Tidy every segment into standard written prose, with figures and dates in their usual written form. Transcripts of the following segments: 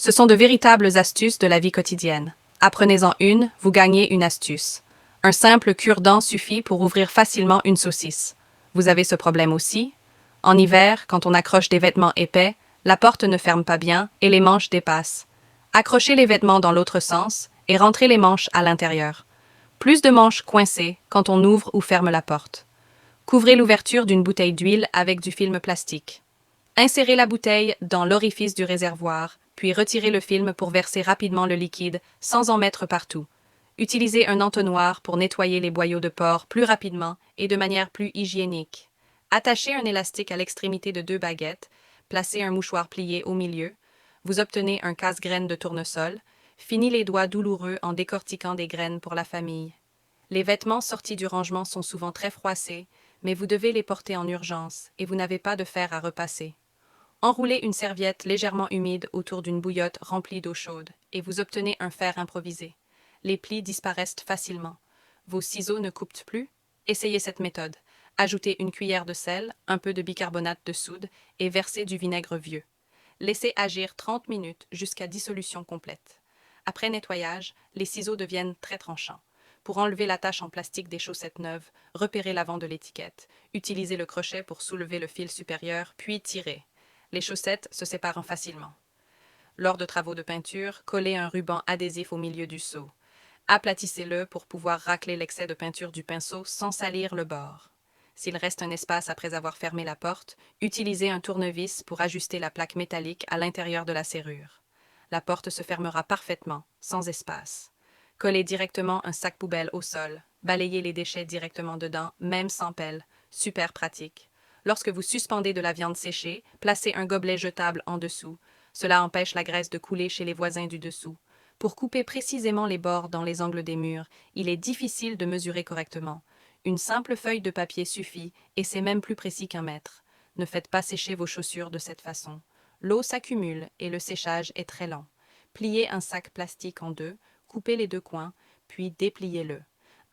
Ce sont de véritables astuces de la vie quotidienne. Apprenez-en une, vous gagnez une astuce. Un simple cure-dent suffit pour ouvrir facilement une saucisse. Vous avez ce problème aussi? En hiver, quand on accroche des vêtements épais, la porte ne ferme pas bien et les manches dépassent. Accrochez les vêtements dans l'autre sens et rentrez les manches à l'intérieur. Plus de manches coincées quand on ouvre ou ferme la porte. Couvrez l'ouverture d'une bouteille d'huile avec du film plastique. Insérez la bouteille dans l'orifice du réservoir, puis retirez le film pour verser rapidement le liquide sans en mettre partout. Utilisez un entonnoir pour nettoyer les boyaux de porc plus rapidement et de manière plus hygiénique. Attachez un élastique à l'extrémité de deux baguettes, placez un mouchoir plié au milieu. Vous obtenez un casse-graines de tournesol. Fini les doigts douloureux en décortiquant des graines pour la famille. Les vêtements sortis du rangement sont souvent très froissés, mais vous devez les porter en urgence et vous n'avez pas de fer à repasser. Enroulez une serviette légèrement humide autour d'une bouillotte remplie d'eau chaude et vous obtenez un fer improvisé. Les plis disparaissent facilement. Vos ciseaux ne coupent plus? Essayez cette méthode. Ajoutez une cuillère de sel, un peu de bicarbonate de soude et versez du vinaigre vieux. Laissez agir 30 minutes jusqu'à dissolution complète. Après nettoyage, les ciseaux deviennent très tranchants. Pour enlever la tache en plastique des chaussettes neuves, repérez l'avant de l'étiquette. Utilisez le crochet pour soulever le fil supérieur, puis tirez. Les chaussettes se séparent facilement. Lors de travaux de peinture, collez un ruban adhésif au milieu du seau. Aplatissez-le pour pouvoir racler l'excès de peinture du pinceau sans salir le bord. S'il reste un espace après avoir fermé la porte, utilisez un tournevis pour ajuster la plaque métallique à l'intérieur de la serrure. La porte se fermera parfaitement, sans espace. Collez directement un sac poubelle au sol. Balayez les déchets directement dedans, même sans pelle. Super pratique. Lorsque vous suspendez de la viande séchée, placez un gobelet jetable en dessous. Cela empêche la graisse de couler chez les voisins du dessous. Pour couper précisément les bords dans les angles des murs, il est difficile de mesurer correctement. Une simple feuille de papier suffit, et c'est même plus précis qu'un mètre. Ne faites pas sécher vos chaussures de cette façon. L'eau s'accumule et le séchage est très lent. Pliez un sac plastique en deux, coupez les deux coins, puis dépliez-le.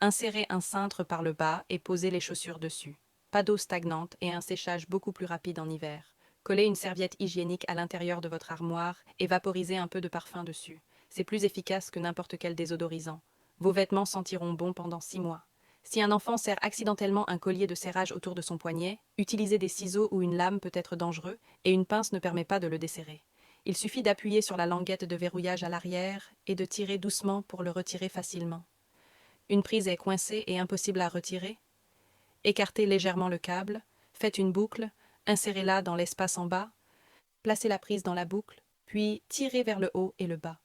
Insérez un cintre par le bas et posez les chaussures dessus. Pas d'eau stagnante et un séchage beaucoup plus rapide en hiver. Collez une serviette hygiénique à l'intérieur de votre armoire et vaporisez un peu de parfum dessus. C'est plus efficace que n'importe quel désodorisant. Vos vêtements sentiront bon pendant 6 mois. Si un enfant serre accidentellement un collier de serrage autour de son poignet, utiliser des ciseaux ou une lame peut être dangereux et une pince ne permet pas de le desserrer. Il suffit d'appuyer sur la languette de verrouillage à l'arrière et de tirer doucement pour le retirer facilement. Une prise est coincée et impossible à retirer? Écartez légèrement le câble, faites une boucle, insérez-la dans l'espace en bas, placez la prise dans la boucle, puis tirez vers le haut et le bas.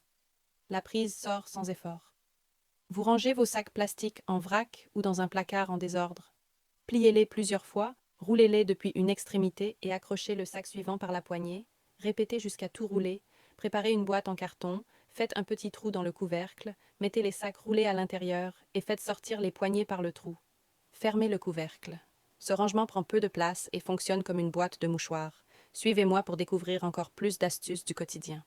La prise sort sans effort. Vous rangez vos sacs plastiques en vrac ou dans un placard en désordre. Pliez-les plusieurs fois, roulez-les depuis une extrémité et accrochez le sac suivant par la poignée. Répétez jusqu'à tout rouler. Préparez une boîte en carton, faites un petit trou dans le couvercle, mettez les sacs roulés à l'intérieur et faites sortir les poignées par le trou. Fermez le couvercle. Ce rangement prend peu de place et fonctionne comme une boîte de mouchoirs. Suivez-moi pour découvrir encore plus d'astuces du quotidien.